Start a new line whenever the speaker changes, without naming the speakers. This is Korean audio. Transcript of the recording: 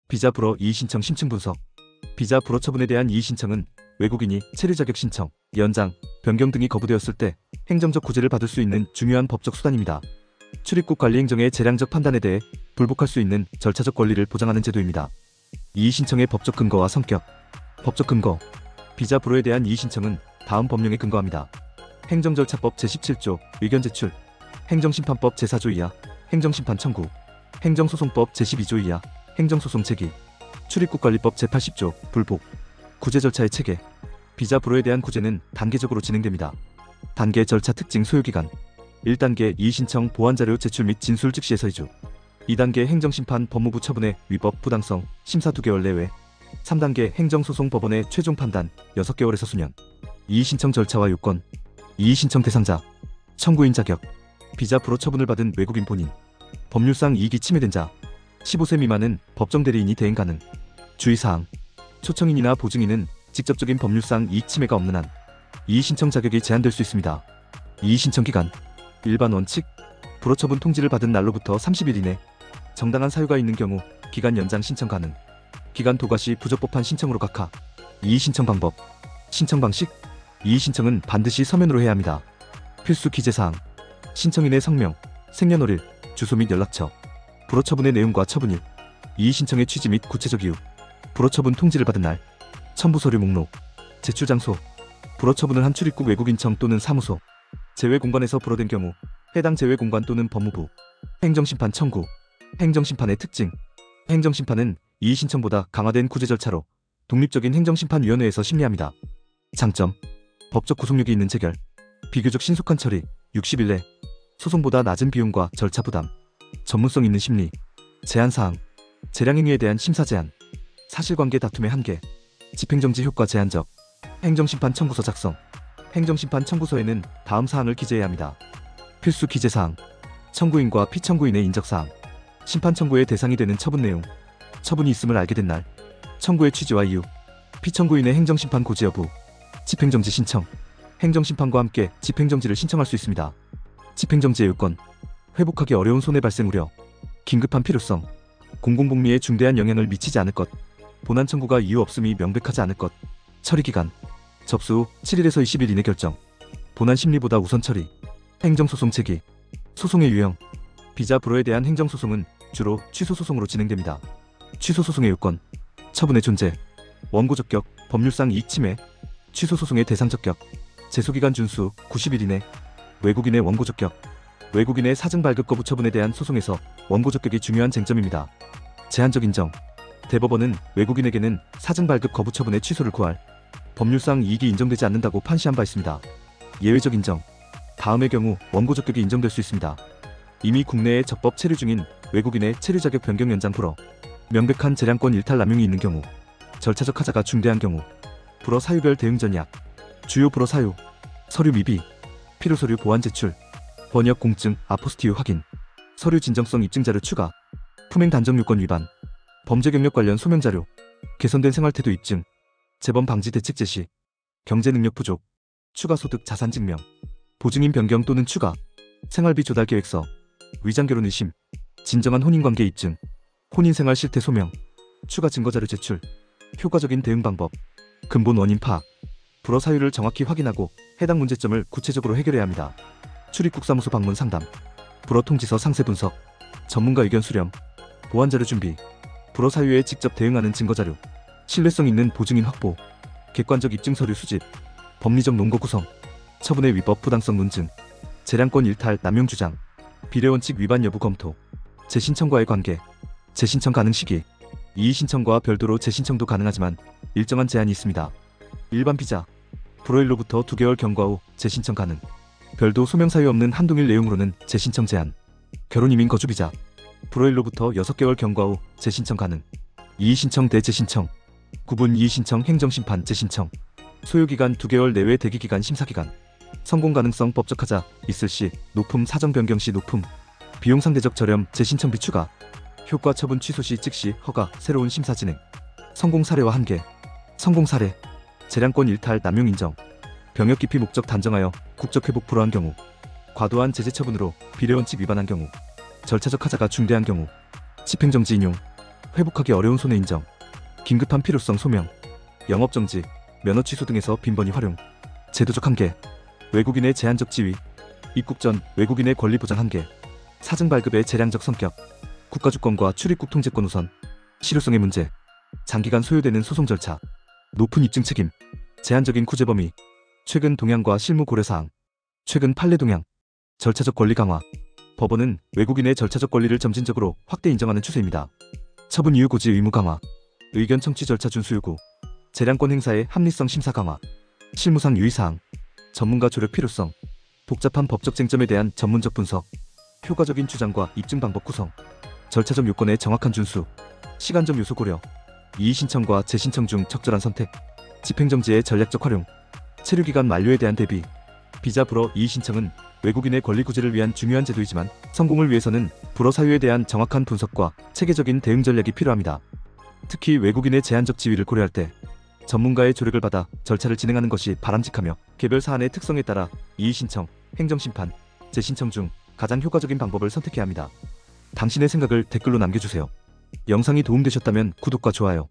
비자 불허 이의신청 심층 분석. 비자 불허 처분에 대한 이의신청은 외국인이 체류 자격 신청, 연장, 변경 등이 거부되었을 때 행정적 구제를 받을 수 있는 중요한 법적 수단입니다. 출입국 관리 행정의 재량적 판단에 대해 불복할 수 있는 절차적 권리를 보장하는 제도입니다. 이의신청의 법적 근거와 성격. 법적 근거. 비자 불허에 대한 이의신청은 다음 법령에 근거합니다. 행정절차법 제17조 의견 제출, 행정심판법 제4조 이하 행정심판 청구, 행정소송법 제12조 이하 행정소송 제기, 출입국관리법 제80조 불복. 구제 절차의 체계. 비자 불허에 대한 구제는 단계적으로 진행됩니다. 단계 절차 특징 소요기간. 1단계 이의신청 보완자료 제출 및 진술 즉시의 서의주. 2단계 행정심판 법무부 처분의 위법 부당성 심사 2개월 내외. 3단계 행정소송 법원의 최종 판단 6개월에서 수년. 이의신청 절차와 요건. 이의신청 대상자. 청구인 자격. 비자 불허 처분을 받은 외국인 본인. 법률상 이익이 침해된 자. 15세 미만은 법정 대리인이 대행 가능. 주의사항. 초청인이나 보증인은 직접적인 법률상 이익 침해가 없는 한 이의신청 자격이 제한될 수 있습니다. 이의신청 기간. 일반 원칙. 불허 처분 통지를 받은 날로부터 30일 이내. 정당한 사유가 있는 경우 기간 연장 신청 가능. 기간 도과 시 부적법한 신청으로 각하. 이의신청 방법. 신청 방식. 이의신청은 반드시 서면으로 해야 합니다. 필수 기재사항. 신청인의 성명, 생년월일, 주소 및 연락처. 불허 처분의 내용과 처분일. 이의신청의 취지 및 구체적 이유. 불허 처분 통지를 받은 날. 첨부 서류 목록. 제출 장소. 불허 처분을 한 출입국 외국인청 또는 사무소. 제외 공간에서 불허된 경우 해당 제외 공간 또는 법무부. 행정심판 청구. 행정심판의 특징. 행정심판은 이의신청보다 강화된 구제 절차로 독립적인 행정심판위원회에서 심리합니다. 장점. 법적 구속력이 있는 재결. 비교적 신속한 처리 60일 내. 소송보다 낮은 비용과 절차 부담. 전문성 있는 심리. 제한사항. 재량행위에 대한 심사 제한. 사실관계 다툼의 한계. 집행정지 효과 제한적. 행정심판 청구서 작성. 행정심판 청구서에는 다음 사항을 기재해야 합니다. 필수 기재사항. 청구인과 피청구인의 인적사항. 심판 청구의 대상이 되는 처분 내용. 처분이 있음을 알게 된 날. 청구의 취지와 이유. 피청구인의 행정심판 고지 여부. 집행정지 신청. 행정심판과 함께 집행정지를 신청할 수 있습니다. 집행정지의 요건. 회복하기 어려운 손해 발생 우려. 긴급한 필요성. 공공복리에 중대한 영향을 미치지 않을 것. 본안 청구가 이유 없음이 명백하지 않을 것. 처리기간. 접수 후 7일에서 20일 이내 결정. 본안 심리보다 우선 처리. 행정소송 제기. 소송의 유형. 비자 불허에 대한 행정소송은 주로 취소소송으로 진행됩니다. 취소소송의 요건. 처분의 존재. 원고 적격, 법률상 이익 침해. 취소소송의 대상 적격. 제소기간 준수 90일 이내. 외국인의 원고 적격. 외국인의 사증 발급 거부 처분에 대한 소송에서 원고 적격이 중요한 쟁점입니다. 제한적 인정. 대법원은 외국인에게는 사증 발급 거부 처분의 취소를 구할 법률상 이익이 인정되지 않는다고 판시한 바 있습니다. 예외적 인정. 다음의 경우 원고 적격이 인정될 수 있습니다. 이미 국내에 적법 체류 중인 외국인의 체류 자격 변경 연장 불허. 명백한 재량권 일탈 남용이 있는 경우. 절차적 하자가 중대한 경우. 불허 사유별 대응 전략. 주요 불허 사유. 서류 미비. 필요 서류 보완 제출. 번역 공증 아포스티유 확인. 서류 진정성 입증 자료 추가. 품행 단정 요건 위반. 범죄 경력 관련 소명 자료. 개선된 생활태도 입증. 재범 방지 대책 제시. 경제 능력 부족. 추가 소득 자산 증명. 보증인 변경 또는 추가. 생활비 조달 계획서. 위장 결혼 의심. 진정한 혼인관계 입증. 혼인생활 실태 소명. 추가 증거 자료 제출. 효과적인 대응 방법. 근본 원인 파악. 불허 사유를 정확히 확인하고 해당 문제점을 구체적으로 해결해야 합니다. 출입국 사무소 방문 상담. 불허 통지서 상세 분석. 전문가 의견 수렴. 보완 자료 준비. 불허 사유에 직접 대응하는 증거 자료. 신뢰성 있는 보증인 확보. 객관적 입증 서류 수집. 법리적 논거 구성. 처분의 위법 부당성 논증. 재량권 일탈 남용 주장. 비례 원칙 위반 여부 검토. 재신청과의 관계. 재신청 가능 시기. 이의신청과 별도로 재신청도 가능하지만 일정한 제한이 있습니다. 일반 비자. 불허일로부터 2개월 경과 후 재신청 가능. 별도 소명 사유 없는 한동일 내용으로는 재신청 제한. 결혼 이민 거주 비자. 불허일로부터 6개월 경과 후 재신청 가능. 이의신청 대재신청. 구분 이의신청 행정심판 재신청. 소요기간 2개월 내외 대기기간 심사기간. 성공 가능성 법적 하자 있을 시 높음 사정 변경 시 높음. 비용 상대적 저렴 재신청비 추가. 효과 처분 취소 시 즉시 허가 새로운 심사 진행. 성공 사례와 한계. 성공 사례. 재량권 일탈 남용 인정. 병역 기피 목적 단정하여 국적 회복 불허한 경우. 과도한 제재 처분으로 비례 원칙 위반한 경우. 절차적 하자가 중대한 경우. 집행정지 인용. 회복하기 어려운 손해 인정, 긴급한 필요성 소명, 영업정지, 면허 취소 등에서 빈번히 활용, 제도적 한계, 외국인의 제한적 지위, 입국 전 외국인의 권리 보장 한계, 사증 발급의 재량적 성격, 국가주권과 출입국 통제권 우선, 실효성의 문제, 장기간 소요되는 소송 절차, 높은 입증 책임, 제한적인 구제 범위, 최근 동향과 실무 고려사항, 최근 판례 동향, 절차적 권리 강화. 법원은 외국인의 절차적 권리를 점진적으로 확대 인정하는 추세입니다. 처분 이유 고지 의무 강화, 의견 청취 절차 준수 요구, 재량권 행사의 합리성 심사 강화, 실무상 유의사항, 전문가 조력 필요성, 복잡한 법적 쟁점에 대한 전문적 분석, 효과적인 주장과 입증 방법 구성, 절차적 요건의 정확한 준수, 시간적 요소 고려, 이의신청과 재신청 중 적절한 선택, 집행정지의 전략적 활용, 체류기간 만료에 대한 대비. 비자 불어 이의신청은 외국인의 권리 구제를 위한 중요한 제도이지만 성공을 위해서는 불어 사유에 대한 정확한 분석과 체계적인 대응 전략이 필요합니다. 특히 외국인의 제한적 지위를 고려할 때 전문가의 조력을 받아 절차를 진행하는 것이 바람직하며 개별 사안의 특성에 따라 이의신청, 행정심판, 재신청 중 가장 효과적인 방법을 선택해야 합니다. 당신의 생각을 댓글로 남겨주세요. 영상이 도움되셨다면 구독과 좋아요,